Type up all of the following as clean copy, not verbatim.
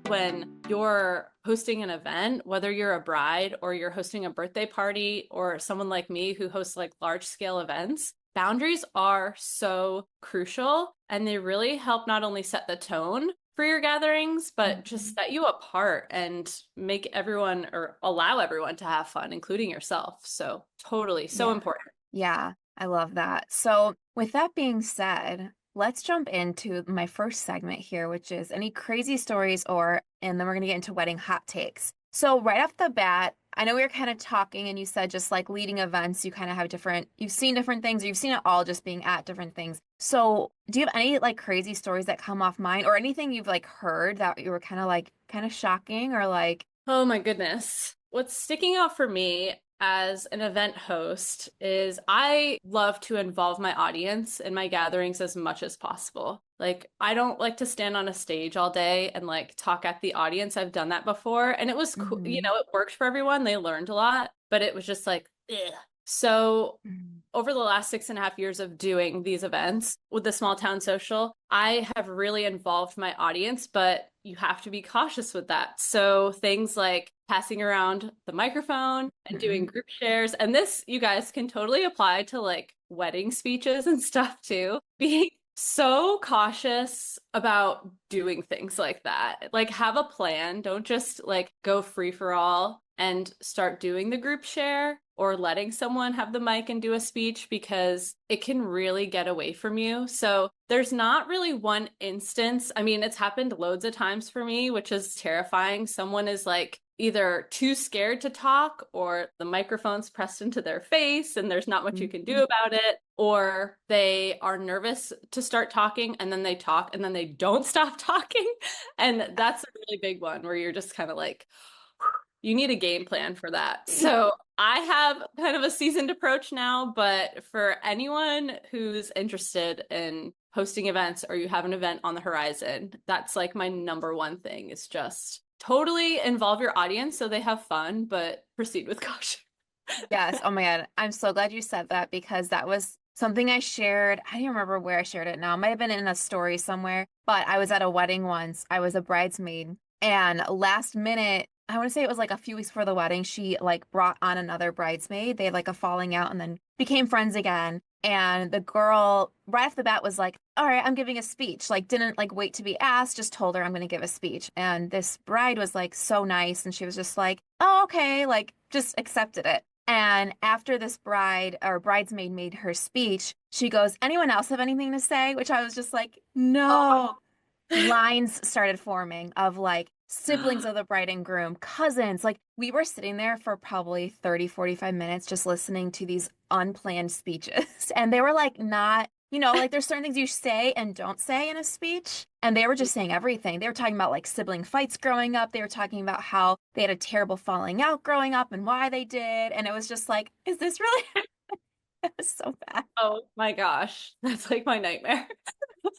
when you're hosting an event, whether you're a bride or you're hosting a birthday party or someone like me who hosts like large scale events, boundaries are so crucial and they really help not only set the tone for your gatherings, but just set you apart and make everyone or allow everyone to have fun, including yourself. So totally, so Yeah. important. Yeah, I love that. So, with that being said, let's jump into my first segment here, which is any crazy stories and then we're going to get into wedding hot takes. So, right off the bat, I know we were kind of talking and you said just like leading events, you kind of have you've seen different things, or you've seen it all just being at different things. So, do you have any like crazy stories that come off mind or anything you've like heard that you were kind of shocking or like, Oh my goodness. What's sticking out for me as an event host is I love to involve my audience in my gatherings as much as possible. Like, I don't like to stand on a stage all day and like talk at the audience. I've done that before and it was cool. You mm-hmm, know, it worked for everyone. They learned a lot, but it was just like, ugh. So over the last 6.5 years of doing these events with the small town social, I have really involved my audience, but you have to be cautious with that. So things like passing around the microphone and doing mm-hmm. group shares, and this you guys can totally apply to like wedding speeches and stuff too. Being so cautious about doing things like that. Like have a plan. Don't just like go free for all and start doing the group share or letting someone have the mic and do a speech because it can really get away from you. So there's not really one instance. I mean, it's happened loads of times for me, which is terrifying. Someone is like either too scared to talk or the microphone's pressed into their face and there's not much you can do Mm-hmm. about it, or they are nervous to start talking and then they talk and then they don't stop talking. And that's a really big one where you're just kind of like, you need a game plan for that. So I have kind of a seasoned approach now, but for anyone who's interested in hosting events or you have an event on the horizon, that's like my number one thing is just totally involve your audience so they have fun, but proceed with caution. Yes. Oh my God. I'm so glad you said that because that was something I shared. I don't remember where I shared it now. It might have been in a story somewhere, but I was at a wedding once. I was a bridesmaid and last minute, I want to say it was like a few weeks before the wedding, she like brought on another bridesmaid. They had like a falling out and then became friends again. And the girl right off the bat was like, all right, I'm giving a speech. Like, didn't like wait to be asked, just told her I'm going to give a speech. And this bride was like so nice. And she was just like, oh, okay, like just accepted it. And after this bride or bridesmaid made her speech, she goes, anyone else have anything to say? Which I was just like, no. Lines started forming of like siblings Oh, of the bride and groom, cousins. Like we were sitting there for probably 30, 45 minutes just listening to these unplanned speeches. And they were like not, like there's certain things you say and don't say in a speech. And they were just saying everything. They were talking about like sibling fights growing up. They were talking about how they had a terrible falling out growing up and why they did. And it was just like, is this really? It was so bad. oh my gosh, that's like my nightmare.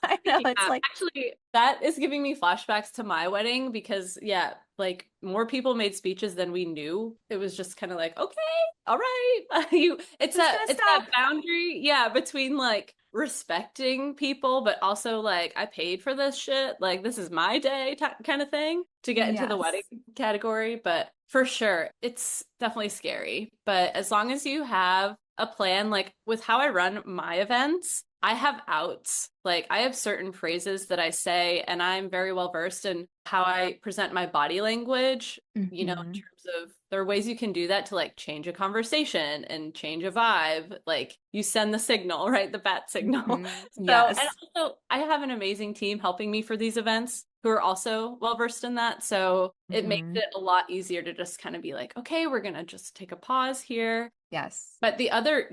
I know. It's Yeah, like, actually, that is giving me flashbacks to my wedding because, yeah, like more people made speeches than we knew. It was just kind of like, okay, all right, it's who's gonna that stop? boundary, yeah, between like respecting people, but also like I paid for this shit, like this is my day kind of thing to get into the wedding Yes. category. But for sure, it's definitely scary. But as long as you have a plan, like with how I run my events, I have outs. Like I have certain phrases that I say, and I'm very well versed in how I present my body language, in Hmm. terms of there are ways you can do that to like change a conversation and change a vibe. Like you send the signal, right? The bat signal. Hmm. So, and Yes. also I have an amazing team helping me for these events who are also well versed in that. So it makes Hmm. it a lot easier to just kind of be like, okay, we're gonna just take a pause here. Yes. But the other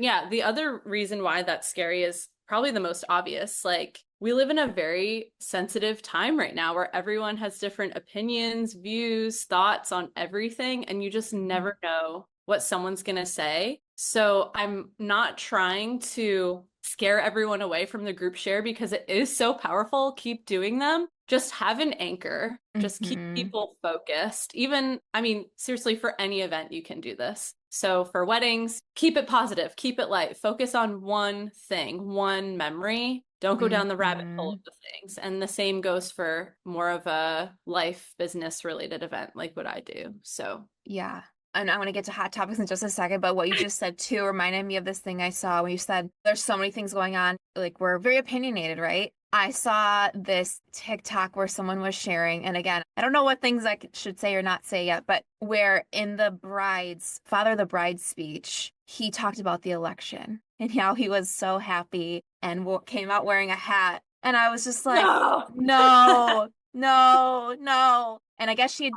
reason why that's scary is probably the most obvious. Like, we live in a very sensitive time right now where everyone has different opinions, views, thoughts on everything, and you just Mhm. never know what someone's going to say. So, I'm not trying to scare everyone away from the group share because it is so powerful. Keep doing them. Just have an anchor. Just keep Hmm. people focused. Even, I mean, seriously, for any event, you can do this. So for weddings, keep it positive, keep it light, focus on one thing, one memory, Don't go down the rabbit hole Hmm. of the things. And the same goes for more of a life business related event like what I do. So, Yeah. And I want to get to hot topics in just a second, but what you just said too reminded me of this thing I saw when you said there's so many things going on. Like we're very opinionated, right? I saw this TikTok where someone was sharing, and again, I don't know what things I should say or not say yet, but where in the bride's father of the bride speech, he talked about the election and how he was so happy and came out wearing a hat. And I was just like, no. no, no, no. And I guess she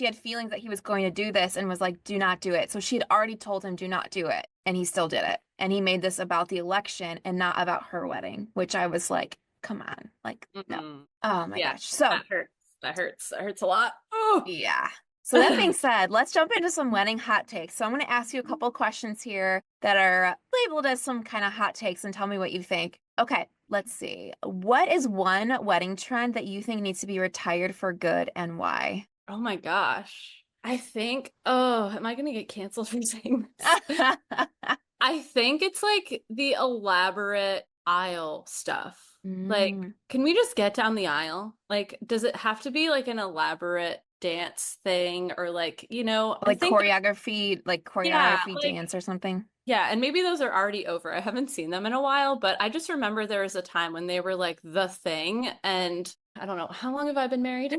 had feelings that he was going to do this and was like, do not do it. So she had already told him, do not do it. And he still did it. And he made this about the election and not about her wedding, which I was like, come on. Like, no. Mm-mm. Oh my Yeah, gosh. So, that hurts. That hurts. That hurts a lot. Oh. yeah. So that being said, let's jump into some wedding hot takes. So I'm going to ask you a couple questions here that are labeled as some kind of hot takes and tell me what you think. Okay, let's see. What is one wedding trend that you think needs to be retired for good and why? Oh my gosh. I think, oh, am I gonna get canceled for saying this? I think it's like the elaborate aisle stuff. Like, Mm, can we just get down the aisle? Like, does it have to be like an elaborate dance thing or like, I like think yeah, choreography like dance or something. yeah, and maybe those are already over. I haven't seen them in a while, but I just remember there was a time when they were like the thing. And I don't know, how long have I been married?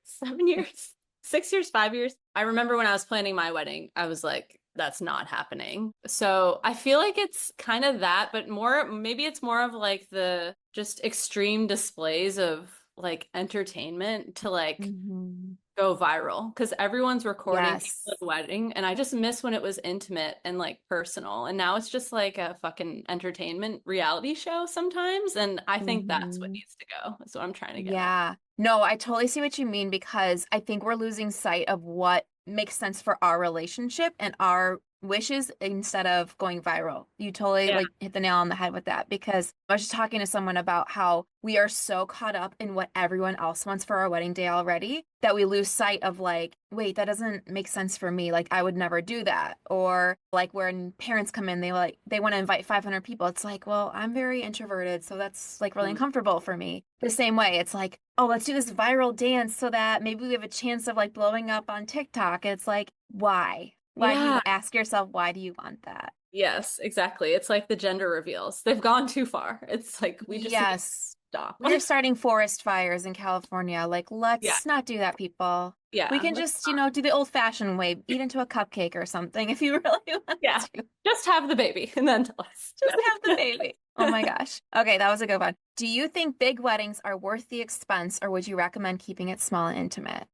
7 years, 6 years, 5 years. I remember when I was planning my wedding, I was like, that's not happening. So I feel like it's kind of that, but maybe it's more of like the just extreme displays of like entertainment to like Hmm. go viral because everyone's recording people Yes. at a wedding and I just miss when it was intimate and like personal and now it's just like a fucking entertainment reality show sometimes and I think that's what Hmm. needs to go. That's what I'm trying to get at. Yeah. No, I totally see what you mean because I think we're losing sight of what makes sense for our relationship and our wishes instead of going viral. You totally Yeah. like hit the nail on the head with that because I was just talking to someone about how we are so caught up in what everyone else wants for our wedding day already that we lose sight of like, wait, that doesn't make sense for me. Like I would never do that. Or like when parents come in, they want to invite 500 people. It's like, well, I'm very introverted, so that's like really Mm. uncomfortable for me. The same way, it's like, oh, let's do this viral dance so that maybe we have a chance of like blowing up on TikTok. It's like, why? Why do you Yeah. ask yourself, why do you want that? Yes, exactly. It's like the gender reveals. They've gone too far. It's like we just need to Yes. stop. We are starting forest fires in California. Like, Yeah. let's not do that, people. We Yeah. can Let's just, not. do the old-fashioned way, eat into a cupcake or something if you really want Yeah. to. Just have the baby and then tell us. Just have the baby. Oh my gosh. Okay, that was a good one. Do you think big weddings are worth the expense, or would you recommend keeping it small and intimate?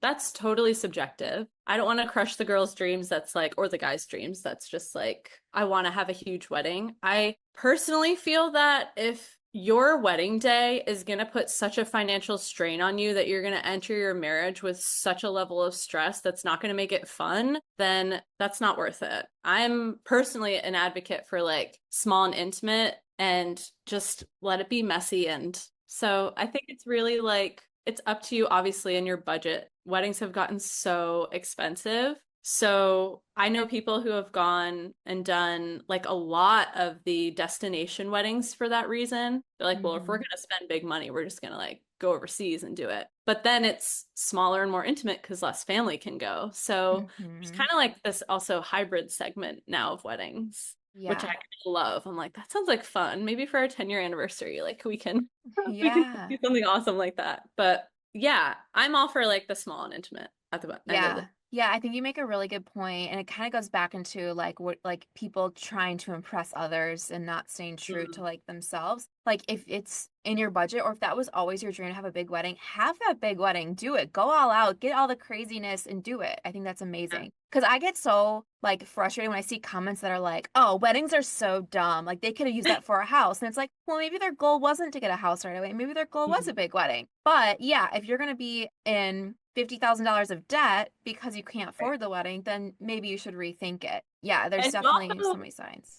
That's totally subjective. I don't want to crush the girl's dreams that's like, or the guy's dreams that's just like, I want to have a huge wedding. I personally feel that if your wedding day is going to put such a financial strain on you that you're going to enter your marriage with such a level of stress that's not going to make it fun, then that's not worth it. I'm personally an advocate for like small and intimate and just let it be messy. And so I think it's really like, it's up to you, obviously, in your budget. Weddings have gotten so expensive. So I know people who have gone and done like a lot of the destination weddings for that reason. They're like, well, if we're Hmm. going to spend big money, we're just going to like go overseas and do it. But then it's smaller and more intimate because less family can go. So there's Hmm. kind of like this also hybrid segment now of weddings, which I Yeah. love. I'm like, that sounds like fun. Maybe for our 10-year anniversary, like we can Yeah. do something awesome like that. But yeah, I'm all for like the small and intimate at the end of the Yeah. Yeah, I think you make a really good point, and it kind of goes back into like what like people trying to impress others and not staying true to Mm. like themselves. Like if it's in your budget or if that was always your dream to have a big wedding, have that big wedding. Do it. Go all out. Get all the craziness and do it. I think that's Yeah. amazing. Because I get so like frustrated when I see comments that are like, "Oh, weddings are so dumb. Like they could have used that for a house." And it's like, well, maybe their goal wasn't to get a house right away. Maybe their goal was a Mhm. big wedding. But yeah, if you're going to be in $50,000 of debt because you can't Right. afford the wedding, then maybe you should rethink it. Yeah, there's And definitely so also many signs.